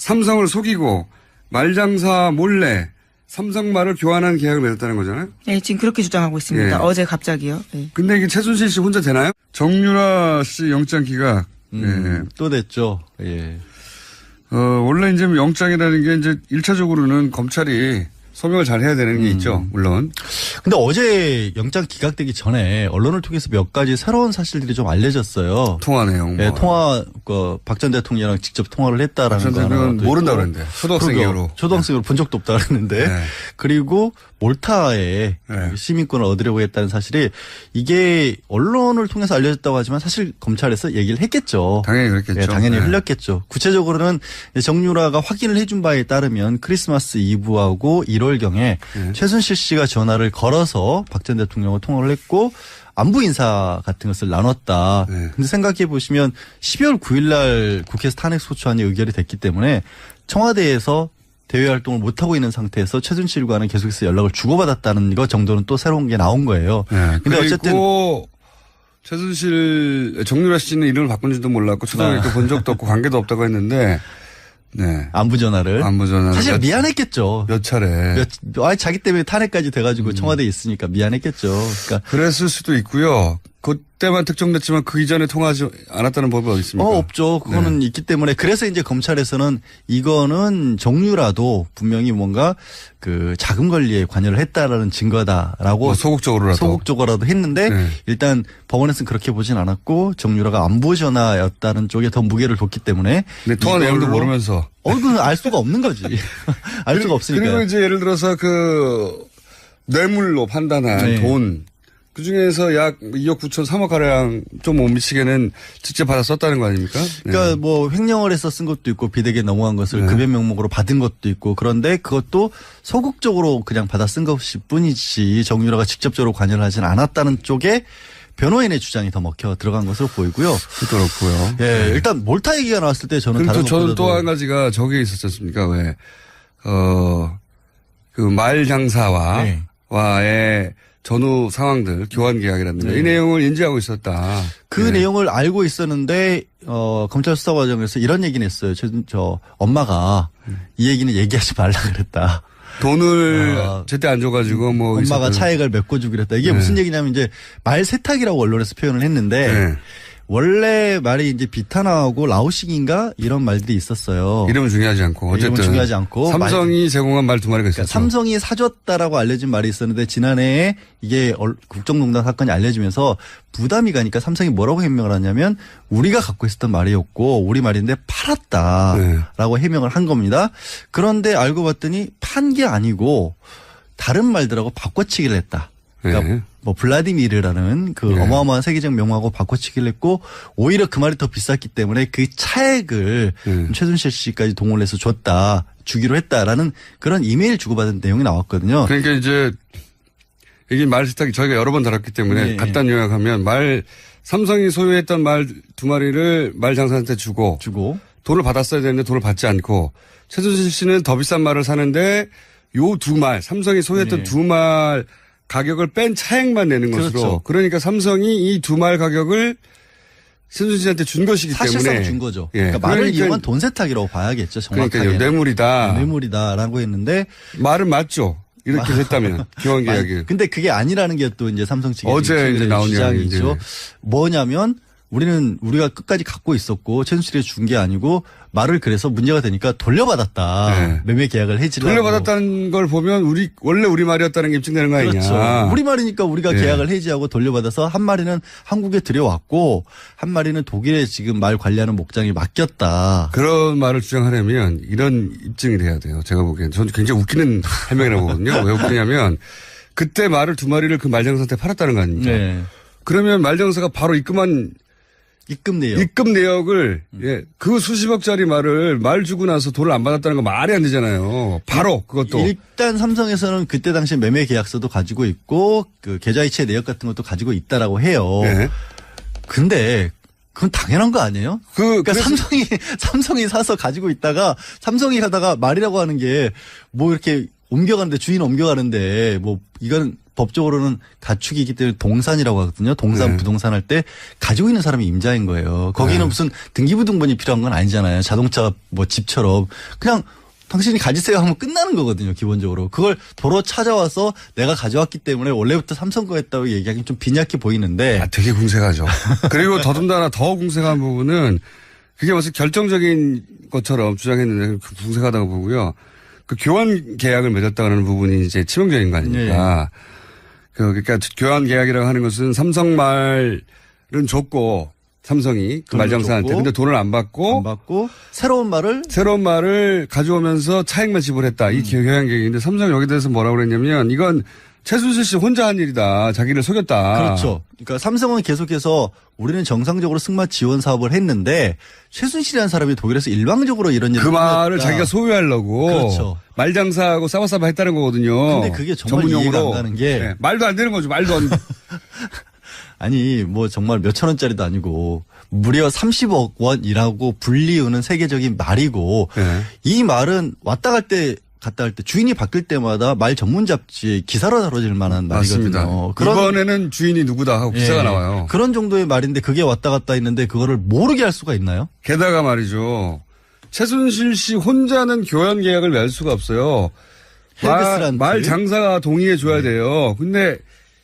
삼성을 속이고 말장사 몰래 삼성말을 교환한 계약을 맺었다는 거잖아요. 네, 지금 그렇게 주장하고 있습니다. 예. 어제 갑자기요. 네. 근데 이게 최순실 씨 혼자 되나요? 정유라 씨 영장 기각. 예. 또 됐죠. 예. 원래 이제 영장이라는 게 이제 1차적으로는 검찰이 소명을 잘 해야 되는 게 있죠. 물론. 근데 어제 영장 기각되기 전에 언론을 통해서 몇 가지 새로운 사실들이 좀 알려졌어요. 통화 내용. 네, 박 전 대통령이랑 직접 통화를 했다라는 건 모른다 그랬는데. 초등학생으로. 초등학생으로 본 적도 없다 그랬는데. 네. 그리고 몰타에 네. 시민권을 얻으려고 했다는 사실이 이게 언론을 통해서 알려졌다고 하지만 사실 검찰에서 얘기를 했겠죠. 당연히 그랬겠죠. 네, 당연히 네. 흘렸겠죠. 구체적으로는 정유라가 확인을 해준 바에 따르면 크리스마스 이브하고 1월경에 네. 최순실 씨가 전화를 걸어서 박 전 대통령과 통화를 했고 안부 인사 같은 것을 나눴다. 네. 근데 생각해 보시면 12월 9일 날 국회에서 탄핵 소추안이 의결이 됐기 때문에 청와대에서 대외 활동을 못하고 있는 상태에서 최순실과는 계속해서 연락을 주고받았다는 것 정도는 또 새로운 게 나온 거예요. 네. 근데 어쨌든 최순실, 정유라 씨는 이름을 바꾼지도 몰랐고 초등학교 본 적도 없고 관계도 없다고 했는데 네. 안부 전화를. 사실 미안했겠죠. 몇 차례. 자기 때문에 탄핵까지 돼가지고 청와대에 있으니까 미안했겠죠. 그러니까 그랬을 수도 있고요. 그때만 특정됐지만 그 이전에 통하지 않았다는 법이 어디 있습니까? 없죠. 그거는 네. 있기 때문에 그래서 이제 검찰에서는 이거는 정유라도 분명히 뭔가 그 자금 관리에 관여를 했다라는 증거다라고 뭐 소극적으로라도 했는데 네. 일단 법원에서는 그렇게 보진 않았고 정유라가 안부 전화였다는 쪽에 더 무게를 뒀기 때문에. 근데 통화 내용도 모르면서. 그건 알 수가 없는 거지. 알 수가 없으니까. 그리고 이제 예를 들어서 그 뇌물로 판단한 네. 돈. 그 중에서 약 2억 9천 3억 가량 좀 못 미치게는 직접 받아 썼다는 거 아닙니까? 그러니까 뭐 횡령을 해서 쓴 것도 있고 비대기에 넘어간 것을 급여 명목으로 받은 것도 있고 그런데 그것도 소극적으로 그냥 받아 쓴 것일 뿐이지 정유라가 직접적으로 관여를 하진 않았다는 쪽에 변호인의 주장이 더 먹혀 들어간 것으로 보이고요. 그렇고요. 예, 일단 몰타 얘기가 나왔을 때 저는 다른 저는 또 한 가지가 저게 있었지 않습니까? 왜, 그 말 장사와의 전후 상황들, 교환 계약이라든가 이 내용을 인지하고 있었다. 그 내용을 알고 있었는데, 검찰 수사 과정에서 이런 얘기는 했어요. 저 엄마가 이 얘기는 얘기하지 말라 그랬다. 돈을 제때 안 줘가지고 뭐. 엄마가 차액을 메꿔주기로 했다. 이게 무슨 얘기냐면 이제 말 세탁이라고 언론에서 표현을 했는데 원래 말이 이제 비타나하고 라오식인가 이런 말들이 있었어요. 이름은 중요하지 않고 어쨌든 이름은 중요하지 않고 삼성이 제공한 말 두 마리가 있었죠. 그러니까 삼성이 사줬다라고 알려진 말이 있었는데 지난해에 이게 국정농단 사건이 알려지면서 부담이 가니까 삼성이 뭐라고 해명을 하냐면 우리가 갖고 있었던 말이었고 우리 말인데 팔았다라고 해명을 한 겁니다. 그런데 알고 봤더니 판 게 아니고 다른 말들하고 바꿔치기를 했다. 그러니까 뭐 블라디미르라는 그 어마어마한 세계적 명화하고 바꿔치기를 했고 오히려 그 말이 더 비쌌기 때문에 그 차액을 최순실 씨까지 동원을 해서 주기로 했다라는 그런 이메일 주고받은 내용이 나왔거든요. 그러니까 이제 이게 말 세탁이 저희가 여러 번 다뤘기 때문에 간단 요약하면 삼성이 소유했던 말 두 마리를 말 장사한테 주고 돈을 받았어야 되는데 돈을 받지 않고 최순실 씨는 더 비싼 말을 사는데 요 두 말 삼성이 소유했던 두 말 가격을 뺀 차액만 내는 것으로. 그렇죠. 그러니까 삼성이 이 두 말 가격을 최순실 씨한테 준 것이기 사실상 때문에. 준 거죠. 그러니까 말을 이용한 돈 세탁이라고 봐야겠죠. 정확하게. 뇌물이다. 뇌물이다라고 했는데. 말은 맞죠. 이렇게 했다면 교환 계약이. 근데 그게 아니라는 게 또 이제 삼성 측의 어제 이제 나온 주장이죠. 뭐냐면 우리가 끝까지 갖고 있었고 최순실이 준 게 아니고 말을 그래서 문제가 되니까 돌려받았다. 매매 계약을 해지려고. 돌려받았다는 걸 보면 원래 우리 말이었다는 게 입증되는 거 아니냐. 그렇죠. 우리 말이니까 우리가 계약을 해지하고 돌려받아서 한 마리는 한국에 들여왔고 한 마리는 독일에 지금 말 관리하는 목장에 맡겼다. 그런 말을 주장하려면 이런 입증이 돼야 돼요. 제가 보기엔. 저는 굉장히 웃기는 해명이라고 보거든요. 왜 웃기냐면 그때 말을 두 마리를 그 말장사한테 팔았다는 거 아닙니까? 그러면 말장사가 바로 입금 내역을 그 수십억짜리 말 주고 나서 돈을 안 받았다는 거 말이 안 되잖아요. 바로 그것도. 일단 삼성에서는 그때 당시 매매 계약서도 가지고 있고 그 계좌이체 내역 같은 것도 가지고 있다라고 해요. 근데 그건 당연한 거 아니에요? 그러니까 삼성이 사서 가지고 있다가 삼성이 하다가 말이라고 하는 게 뭐 이렇게 옮겨가는데 주인 옮겨가는데 뭐 이건 법적으로는 가축이기 때문에 동산이라고 하거든요. 동산, 네. 부동산 할 때 가지고 있는 사람이 임자인 거예요. 거기는 무슨 등기부등본이 필요한 건 아니잖아요. 자동차 뭐 집처럼 그냥 당신이 가지세요 하면 끝나는 거거든요. 기본적으로. 그걸 도로 찾아와서 내가 가져왔기 때문에 원래부터 삼성 거였다고 얘기하기는 좀 빈약해 보이는데. 되게 궁색하죠. 그리고 더군다나 더 궁색한 부분은 그게 무슨 결정적인 것처럼 주장했는데 궁색하다고 보고요. 그 교환 계약을 맺었다고 하는 부분이 이제 치명적인 거 아닙니까? 네. 그러니까 교환 계약이라고 하는 것은 삼성 말은 줬고 삼성이 그 말장사한테 근데 돈을 안 받고 새로운 말을 가져오면서 차익만 지불했다. 이 교환 계약인데 삼성이 여기 대해서 뭐라고 그랬냐면 이건 최순실 씨 혼자 한 일이다. 자기를 속였다. 그렇죠. 그러니까 삼성은 계속해서 우리는 정상적으로 승마 지원 사업을 했는데 최순실이라는 사람이 독일에서 일방적으로 이런 일을 그 말을 했다. 자기가 소유하려고 그렇죠. 말장사하고 싸바싸바 했다는 거거든요. 근데 그게 정말 이해가 안 가는 게 네. 말도 안 되는 거죠. 말도 안 아니 뭐 정말 몇천 원짜리도 아니고 무려 30억 원이라고 불리우는 세계적인 말이고 네. 이 말은 왔다 갈 때 갔다 할 때 주인이 바뀔 때마다 말 전문 잡지 기사로 다뤄질 만한 맞습니다. 말이거든요. 이번에는 주인이 누구다 하고 기사가 예, 나와요. 그런 정도의 말인데 그게 왔다 갔다 했는데 그거를 모르게 할 수가 있나요? 게다가 말이죠. 최순실 씨 혼자는 교환 계약을 맺을 수가 없어요. 말 장사가 동의해 줘야 돼요. 근데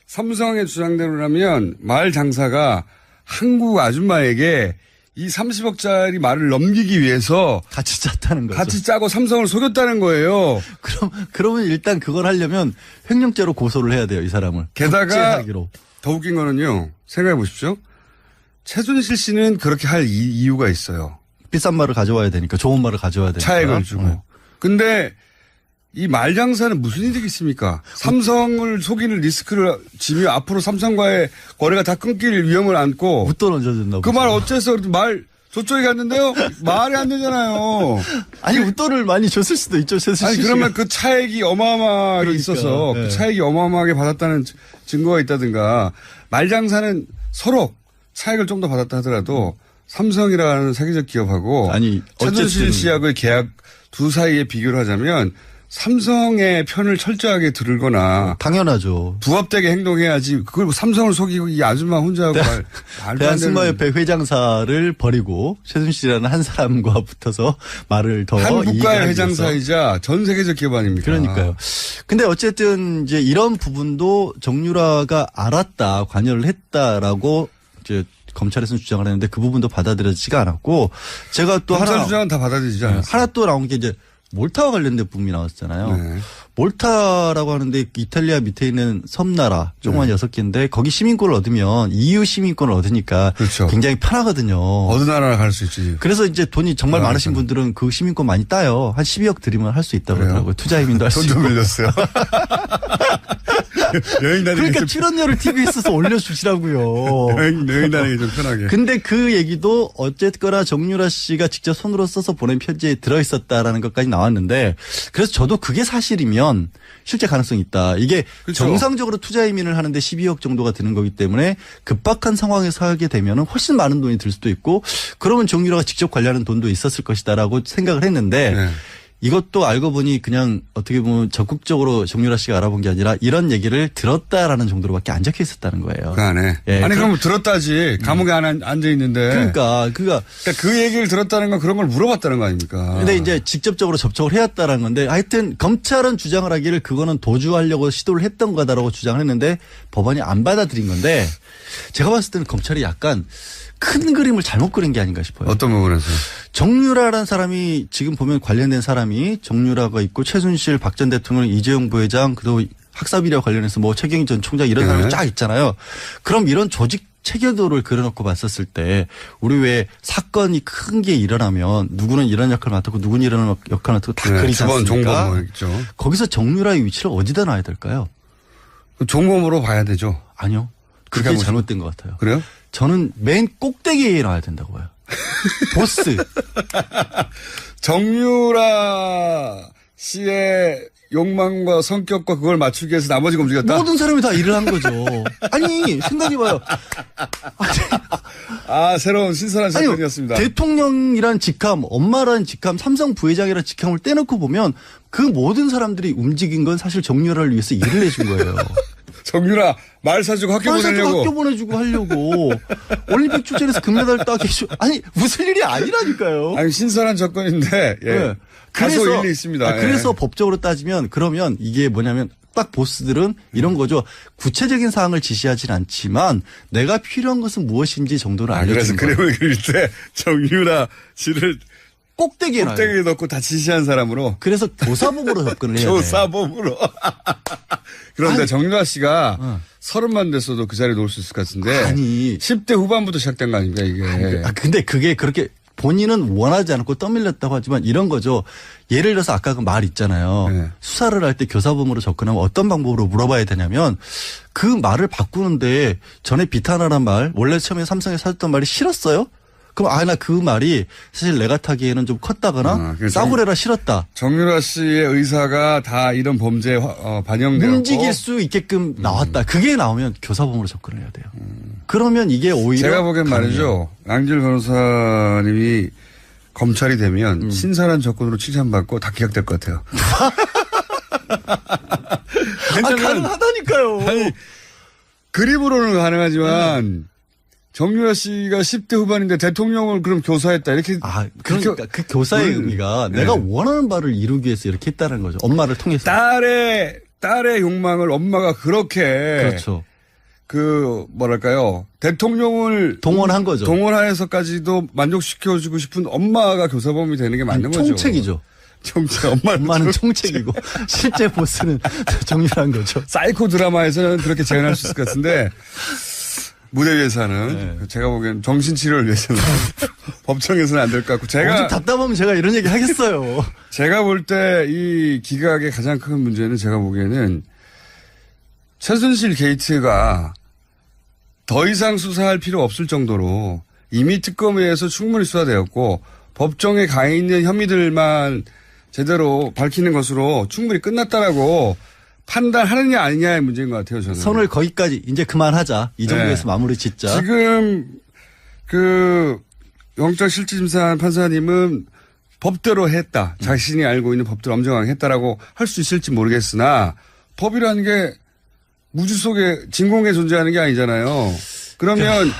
삼성의 주장대로라면 말 장사가 한국 아줌마에게 이 30억짜리 말을 넘기기 위해서 같이 짰다는 거죠. 같이 짜고 삼성을 속였다는 거예요. 그러면 일단 그걸 하려면 횡령죄로 고소를 해야 돼요, 이 사람을. 게다가 더 웃긴 거는요. 생각해 보십시오. 최순실 씨는 그렇게 할 이유가 있어요. 비싼 말을 가져와야 되니까, 좋은 말을 가져와야 되니까. 차액을 주고. 네. 근데 이 말장사는 무슨 이득이 있습니까? 삼성을 속이는 리스크를 지며 앞으로 삼성과의 거래가 다 끊길 위험을 안고. 웃돈 얹어준다고. 그 말 어째서 말 저쪽에 갔는데요? 말이 안 되잖아요. 아니 웃돈을 많이 줬을 수도 있죠. 아니 그러면 그 차액이 어마어마하게 그러니까, 있어서 네. 그 차액이 어마어마하게 받았다는 증거가 있다든가 말장사는 서로 차액을 좀 더 받았다 하더라도 삼성이라는 세계적 기업하고 아니 최순실 씨하고의 계약 두 사이에 비교를 하자면 삼성의 편을 철저하게 들거나 당연하죠. 부합되게 행동해야지 그걸 삼성을 속이고 이 아줌마 혼자 하고 대한승마협회 회장사를 버리고 최순실이라는 한 사람과 붙어서 말을 더 한 국가의 회장사이자 전 세계적 기업 아닙니까? 그러니까요. 근데 어쨌든 이제 이런 부분도 정유라가 알았다, 관여를 했다라고 이제 검찰에서는 주장을 했는데 그 부분도 받아들여지지가 않았고 제가 또 검찰 하나 주장은 다 받아들이지 않았어요. 하나 또 나온 게 이제 몰타와 관련된 부분이 나왔잖아요. 네. 몰타라고 하는데 이탈리아 밑에 있는 섬나라 조그만 6개인데 거기 시민권을 얻으면 EU 시민권을 얻으니까 그렇죠. 굉장히 편하거든요. 어느 나라나 갈 수 있지. 그래서 이제 돈이 정말 많으신 분들은 그 시민권 많이 따요. 한 12억 들이면 할 수 있다고 그러더라고요. 투자이민도 할 수 있고. 돈도 밀렸어요. 여행 다니기 그러니까 출연료를 TV에 써서 올려주시라고요. 여행 다니기 좀 편하게. 근데 그 얘기도 어쨌거나 정유라 씨가 직접 손으로 써서 보낸 편지에 들어있었다라는 것까지 나왔는데 그래서 저도 그게 사실이면 실제 가능성이 있다. 이게 그렇죠. 정상적으로 투자 이민을 하는데 12억 정도가 드는 거기 때문에 급박한 상황에서 하게 되면 훨씬 많은 돈이 들 수도 있고 그러면 정유라가 직접 관리하는 돈도 있었을 것이다라고 생각을 했는데 네. 이것도 알고 보니 그냥 어떻게 보면 적극적으로 정유라 씨가 알아본 게 아니라 이런 얘기를 들었다라는 정도로밖에 안 적혀 있었다는 거예요. 그 안에. 예, 아니 그럼 들었다지. 감옥에 앉아 있는데. 그러니까 그 얘기를 들었다는 건 그런 걸 물어봤다는 거 아닙니까? 근데 이제 직접적으로 접촉을 해왔다라는 건데 하여튼 검찰은 주장을 하기를 그거는 도주하려고 시도를 했던 거다라고 주장을 했는데 법원이 안 받아들인 건데 제가 봤을 때는 검찰이 약간 큰 그림을 잘못 그린 게 아닌가 싶어요. 어떤 부분에서? 정유라라는 사람이 지금 보면 관련된 사람이 정유라가 있고 최순실, 박 전 대통령, 이재용 부회장 그리고 학사비리와 관련해서 뭐 최경희 전 총장 이런 사람이 쫙 있잖아요. 그럼 이런 조직 체계도를 그려놓고 봤었을 때 우리 왜 사건이 큰 게 일어나면 누구는 이런 역할을 맡았고 누구는 이런 역할을 맡았고 다 그리지 않습니까? 종범 있죠. 거기서 정유라의 위치를 어디다 놔야 될까요? 종범으로 봐야 되죠. 아니요. 그게 잘못된 것 같아요. 그래요? 저는 맨 꼭대기에 놔야 된다고 봐요. 보스. 정유라 씨의 욕망과 성격과 그걸 맞추기 위해서 나머지가 움직였다? 모든 사람이 다 일을 한 거죠. 아니 생각해봐요. 새로운 신선한 사건이었습니다. 대통령이란 직함, 엄마란 직함, 삼성 부회장이란 직함을 떼놓고 보면 그 모든 사람들이 움직인 건 사실 정유라를 위해서 일을 해준 거예요. 정유라 말 사주고 학교 보내려고. 학교 보내주고 하려고. 올림픽 출전해서 금메달 따게 아니 웃을 일이 아니라니까요. 아니 신선한 조건인데 예. 네. 다소 일리 있습니다. 그래서 예. 법적으로 따지면 그러면 이게 뭐냐면 딱 보스들은 이런 거죠. 구체적인 사항을 지시하진 않지만 내가 필요한 것은 무엇인지 정도는 그래서 알려주는 거예요. 그림을 그릴 때 정유라 씨를 꼭대기에 꼭대기에 넣고 다 지시한 사람으로. 그래서 교사범으로 접근을 해야 돼요. 교사범으로. 그런데 아니, 정유라 씨가 30만 됐어도 그 자리에 놓을 수 있을 것 같은데. 아니. 10대 후반부터 시작된 거 아닙니까 이게. 근데 그게 그렇게 본인은 원하지 않고 떠밀렸다고 하지만 이런 거죠. 예를 들어서 아까 그 말 있잖아요. 네. 수사를 할 때 교사범으로 접근하면 어떤 방법으로 물어봐야 되냐면 그 말을 바꾸는데 전에 비탄하란 말 원래 처음에 삼성에 사줬던 말이 싫었어요? 그럼 나 그 말이 사실 내가 타기에는 좀 컸다거나 싸구려라 싫었다. 정유라 씨의 의사가 다 이런 범죄에 반영되고 움직일 수 있게끔 나왔다. 그게 나오면 교사범으로 접근을 해야 돼요. 그러면 이게 오히려 제가 보기엔 말이죠. 양질 변호사님이 검찰이 되면 신선한 조건으로 칭찬받고 다 기각될 것 같아요. 가능하다니까요. 아니, 그림으로는 가능하지만 정유라 씨가 10대 후반인데 대통령을 그럼 교사했다 이렇게. 그러니까 그 교사의 의미가 내가 원하는 바를 이루기 위해서 이렇게 했다는 거죠. 엄마를 통해서. 딸의 욕망을 엄마가 그렇게. 그렇죠. 뭐랄까요. 대통령을 동원한 거죠. 동원해서까지도 만족시켜주고 싶은 엄마가 교사범이 되는 게 맞는 거죠. 총책이죠. 엄마는 총책이고 실제 보스는 정유라인 거죠. 사이코 드라마에서는 그렇게 재현할 수 있을 것 같은데 무대 위에서는 제가 보기엔 정신치료를 위해서는 법정에서는 안 될 것 같고 좀 답답하면 제가 이런 얘기 하겠어요. 제가 볼 때 이 기각의 가장 큰 문제는 제가 보기에는 최순실 게이트가 더 이상 수사할 필요 없을 정도로 이미 특검에서 충분히 수사되었고 법정에 가 있는 혐의들만 제대로 밝히는 것으로 충분히 끝났다라고 판단하느냐 아니냐의 문제인 것 같아요. 저는. 선을 거기까지 이제 그만하자. 이 정도에서 마무리 짓자. 지금 영장실질심사한 판사님은 법대로 했다. 자신이 알고 있는 법대로 엄정하게 했다라고 할 수 있을지 모르겠으나 법이라는 게 무주 속에 진공에 존재하는 게 아니잖아요. 그러면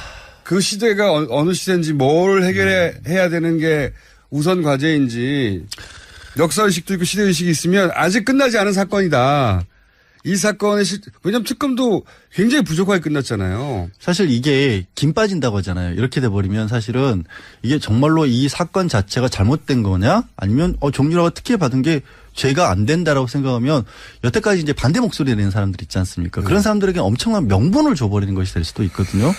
그 시대가 어느 시대인지 뭘 해결해야 되는 게 우선 과제인지 역사의식도 있고 시대의식이 있으면 아직 끝나지 않은 사건이다. 이 사건의 왜냐하면 특검도 굉장히 부족하게 끝났잖아요. 사실 이게 김 빠진다고 하잖아요. 이렇게 돼버리면 사실은 이게 정말로 이 사건 자체가 잘못된 거냐 아니면 정유라가 특혜 받은 게 죄가 안 된다라고 생각하면 여태까지 이제 반대 목소리 내는 사람들 있지 않습니까? 그런 사람들에게 엄청난 명분을 줘버리는 것이 될 수도 있거든요.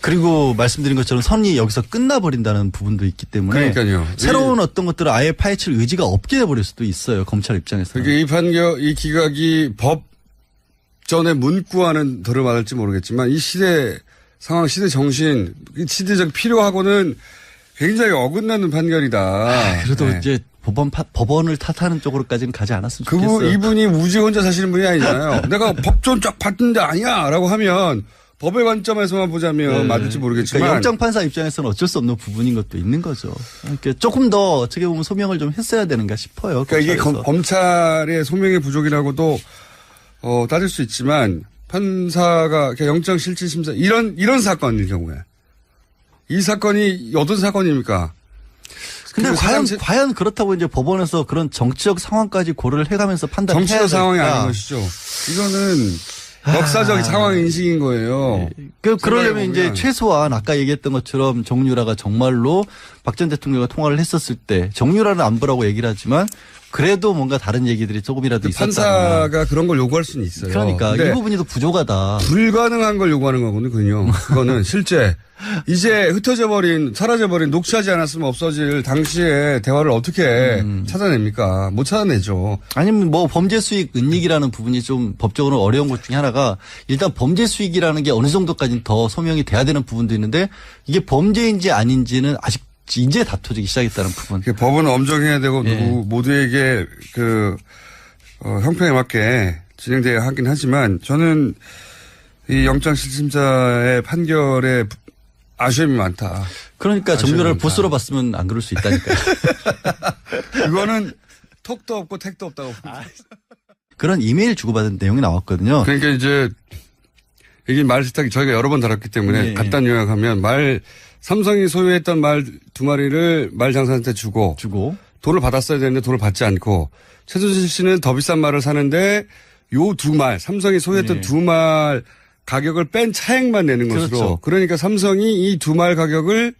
그리고 말씀드린 것처럼 선이 여기서 끝나버린다는 부분도 있기 때문에 그러니까요. 새로운 어떤 것들을 아예 파헤칠 의지가 없게 돼버릴 수도 있어요. 검찰 입장에서. 그러니까 이 기각이 법전의 문구와는 들어맞을지 모르겠지만 이 시대 상황, 시대 정신, 시대적 필요하고는 굉장히 어긋나는 판결이다. 그래도 이제 법원을 탓하는 쪽으로까지는 가지 않았으면 좋겠어요. 이분이 무지 혼자 사시는 분이 아니잖아요. 내가 법전 쫙 봤는데 아니야 라고 하면 법의 관점에서만 보자면 맞을지 모르겠지만. 그러니까 영장판사 입장에서는 어쩔 수 없는 부분인 것도 있는 거죠. 그러니까 조금 더 어떻게 보면 소명을 좀 했어야 되는가 싶어요. 그러니까 이게 검찰의 소명의 부족이라고도 따질 수 있지만 판사가 영장실질심사 이런 사건일 경우에 이 사건이 어떤 사건입니까? 근데 과연 그렇다고 이제 법원에서 그런 정치적 상황까지 고려를 해가면서 판단해야 될까? 정치적 상황이 아닌 것이죠. 이거는 역사적 상황 인식인 거예요. 그러려면 이제 최소한 아까 얘기했던 것처럼 정유라가 정말로 박 전 대통령과 통화를 했었을 때 정유라는 안 보라고 얘기를 하지만 그래도 뭔가 다른 얘기들이 조금이라도 있었다. 판사가 그런 걸 요구할 수는 있어요. 그러니까 이 부분이 더 부족하다. 불가능한 걸 요구하는 거거든요. 그거는 실제 이제 흩어져 버린 사라져 버린 녹취하지 않았으면 없어질 당시의 대화를 어떻게 찾아냅니까? 못 찾아내죠. 아니면 뭐 범죄 수익 은닉이라는 부분이 좀 법적으로 어려운 것 중에 하나가 일단 범죄 수익이라는 게 어느 정도까지는 더 소명이 돼야 되는 부분도 있는데 이게 범죄인지 아닌지는 아직 이제 다투기 시작했다는 부분. 법은 엄정해야 되고 모두에게 형평에 맞게 진행돼야 하긴 하지만 저는 이 영장실질심사의 판결에 아쉬움이 많다. 그러니까 정유라를 보스로 봤으면 안 그럴 수 있다니까요. 그거는 턱도 없고 택도 없다고. 그런 이메일 주고받은 내용이 나왔거든요. 그러니까 이제 이게 말 세탁이 저희가 여러 번 다뤘기 때문에 네. 간단 요약하면 삼성이 소유했던 말 2마리를 말 장사한테 주고 돈을 받았어야 되는데 돈을 받지 않고 최순실 씨는 더 비싼 말을 사는데 요 두 말, 삼성이 소유했던 두 말 가격을 뺀 차액만 내는 것으로. 그렇죠. 그러니까 삼성이 이 두 말 가격을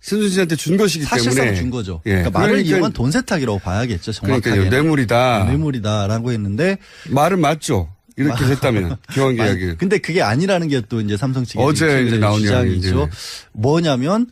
최순실 씨한테 준 것이기 사실상 때문에. 준 거죠. 예. 그러니까 말을 이용한 돈 세탁이라고 봐야겠죠. 정확하게. 그러니까 뇌물이다. 뇌물이다라고 했는데 말은 맞죠. 이렇게 됐다면 교환 계약이. 근데 그게 아니라는 게 또 이제 삼성 측의 어제 이제 나온 주장이죠. 뭐냐면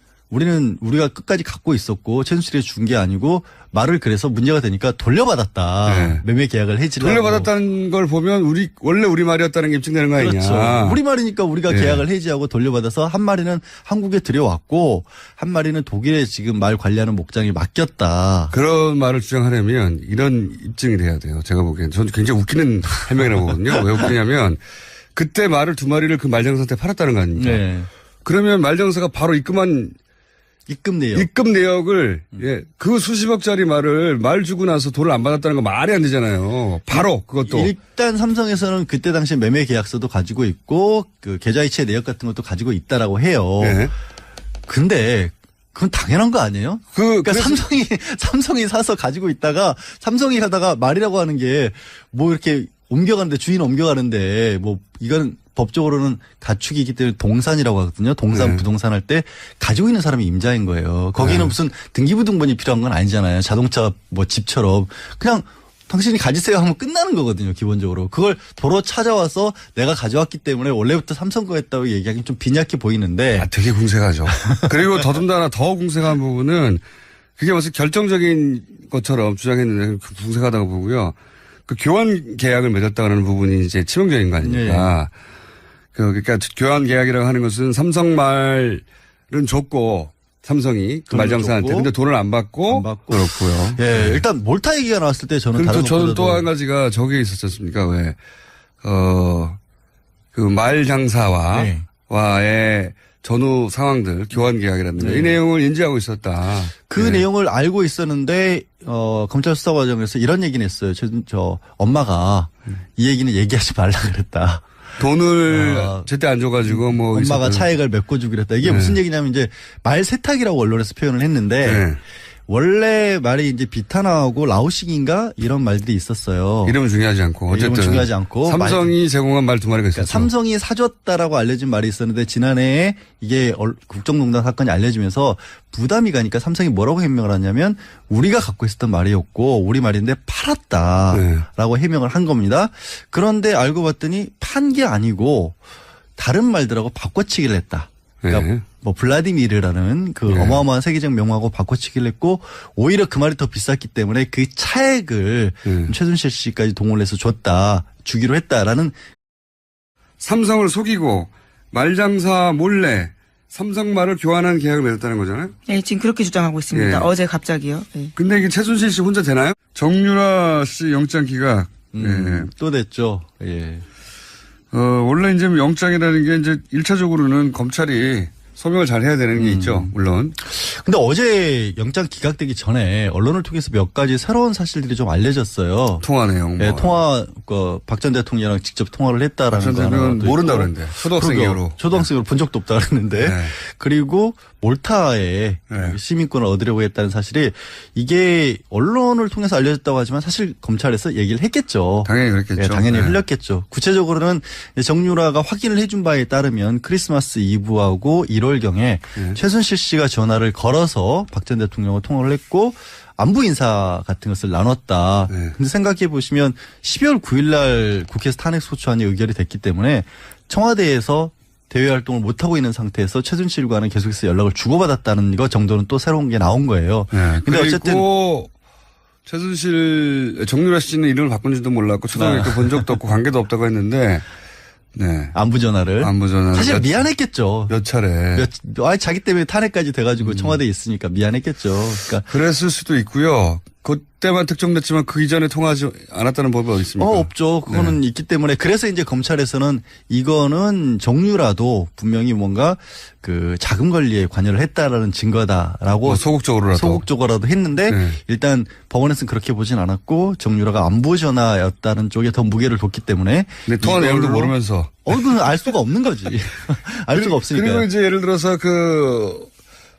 우리가 끝까지 갖고 있었고 최순실이 준 게 아니고 말을 그래서 문제가 되니까 돌려받았다. 네. 매매 계약을 해지라고. 돌려받았다는 걸 보면 원래 우리 말이었다는 게 입증되는 거 아니냐. 그렇죠. 우리 말이니까 우리가 네. 계약을 해지하고 돌려받아서 한 마리는 한국에 들여왔고 한 마리는 독일에 지금 말 관리하는 목장에 맡겼다. 그런 말을 주장하려면 이런 입증이 돼야 돼요. 제가 보기엔. 저는 굉장히 웃기는 해명이라고 보거든요. 왜 웃기냐면 그때 말을 2마리를 그 말장사한테 팔았다는 거 아닙니까? 네. 그러면 말장사가 바로 입금 내역을 그 수십억짜리 말을 말 주고 나서 돈을 안 받았다는 거 말이 안 되잖아요. 바로 그것도. 일단 삼성에서는 그때 당시 매매 계약서도 가지고 있고 그 계좌이체 내역 같은 것도 가지고 있다라고 해요. 네. 근데 그건 당연한 거 아니에요? 그러니까 그래서 삼성이 사서 가지고 있다가 삼성이 하다가 말이라고 하는 게 뭐 이렇게 옮겨가는데 주인 옮겨가는데 뭐 이거는 법적으로는 가축이기 때문에 동산이라고 하거든요. 동산 부동산 할 때 가지고 있는 사람이 임자인 거예요. 거기는 무슨 등기부등본이 필요한 건 아니잖아요. 자동차 뭐 집처럼 그냥 당신이 가지세요 하면 끝나는 거거든요. 기본적으로. 그걸 도로 찾아와서 내가 가져왔기 때문에 원래부터 삼성 거였다고 얘기하기는 좀 빈약해 보이는데. 되게 궁색하죠. 그리고 더군다나 더 궁색한 부분은 그게 무슨 결정적인 것처럼 주장했는데 궁색하다고 보고요. 그 교환 계약을 맺었다는 부분이 이제 치명적인 거 아닙니까? 네. 그러니까 교환 계약이라고 하는 것은 삼성 말은 줬고 삼성이 그 말장사한테 근데 돈을 안 받고 그렇고요. 예, 일단 몰타 얘기가 나왔을 때 저는 그리고 저는 또 한 가지가 저게 있었지 않습니까? 왜 그 말장사와의 전후 상황들 교환 계약이라든가 이 내용을 인지하고 있었다. 그 내용을 알고 있었는데 검찰 수사 과정에서 이런 얘기는 했어요. 저 엄마가 이 얘기는 얘기하지 말라 그랬다. 돈을 제때 안 줘가지고 뭐 엄마가 차액을 메꿔주기로 했다. 이게 무슨 얘기냐면 이제 말 세탁이라고 언론에서 표현을 했는데 원래 말이 이제 비타나하고 라오식인가 이런 말들이 있어요. 이름은 중요하지 않고 어쨌든 이름은 중요하지 않고 삼성이 제공한 말 2마리가 있었죠. 그러니까 삼성이 사줬다라고 알려진 말이 있었는데 지난해에 이게 국정농단 사건이 알려지면서 부담이 가니까 삼성이 뭐라고 해명을 하냐면 우리가 갖고 있었던 말이었고 우리 말인데 팔았다라고 해명을 한 겁니다. 그런데 알고 봤더니 판 게 아니고 다른 말들하고 바꿔치기를 했다. 그러니까 뭐 블라디미르라는 그 어마어마한 세계적 명하고 바꿔치기를 했고 오히려 그 말이 더 비쌌기 때문에 그 차액을 최순실 씨까지 동원을 해서 주기로 했다라는. 삼성을 속이고 말장사 몰래 삼성 말을 교환한 계약을 맺었다는 거잖아요. 네, 지금 그렇게 주장하고 있습니다. 어제 갑자기요. 네. 근데 이게 최순실 씨 혼자 되나요? 정유라 씨 영장 기각. 또 됐죠. 예. 원래 이제 영장이라는 게 이제 1차적으로는 검찰이 소명을 잘 해야 되는 게 있죠. 물론. 근데 어제 영장 기각되기 전에 언론을 통해서 몇 가지 새로운 사실들이 좀 알려졌어요. 통화 내용. 네, 박 전 대통령이랑 직접 통화를 했다라는 거는 모른다 그랬는데. 초등학생으로. 초등학생으로 본 적도 없다 그랬는데. 네. 그리고 몰타에 시민권을 얻으려고 했다는 사실이 이게 언론을 통해서 알려졌다고 하지만 사실 검찰에서 얘기를 했겠죠. 당연히 그랬겠죠. 네, 당연히 흘렸겠죠. 구체적으로는 정유라가 확인을 해준 바에 따르면 크리스마스 이브하고 1월경에 최순실 씨가 전화를 걸어서 박 전 대통령과 통화를 했고 안부 인사 같은 것을 나눴다. 근데 생각해 보시면 12월 9일 날 국회에서 탄핵 소추안이 의결이 됐기 때문에 청와대에서 대외 활동을 못하고 있는 상태에서 최순실과는 계속해서 연락을 주고받았다는 것 정도는 또 새로운 게 나온 거예요. 근데 어쨌든 정유라 씨는 이름을 바꾼지도 몰랐고 초등학교 본 적도 없고 관계도 없다고 했는데 안부 전화를. 사실 미안했겠죠. 몇 차례. 자기 때문에 탄핵까지 돼가지고 청와대에 있으니까 미안했겠죠. 그러니까 그랬을 수도 있고요. 그때만 특정됐지만 그 이전에 통하지 않았다는 법이 어디 있습니까? 없죠. 그거는 있기 때문에 그래서 이제 검찰에서는 이거는 정유라도 분명히 뭔가 그 자금 관리에 관여를 했다라는 증거다라고 소극적으로라도 했는데 일단 법원에서는 그렇게 보진 않았고 정유라가 안보 전화였다는 쪽에 더 무게를 뒀기 때문에. 근데 통화 내용도 모르면서. 그건 알 수가 없는 거지. 알 수가 없으니까. 그리고 이제 예를 들어서 그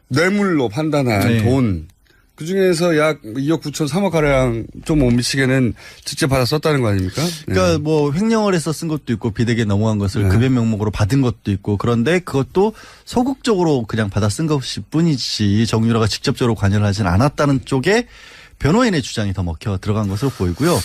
뇌물로 판단한 돈. 그 중에서 약 2억 9천 3억 가량 좀 못 미치게는 직접 받아 썼다는 거 아닙니까? 그러니까 뭐 횡령을 해서 쓴 것도 있고 비대기에 넘어간 것을 급여 명목으로 받은 것도 있고 그런데 그것도 소극적으로 그냥 받아 쓴 것일 뿐이지 정유라가 직접적으로 관여를 하진 않았다는 쪽에 변호인의 주장이 더 먹혀 들어간 것으로 보이고요.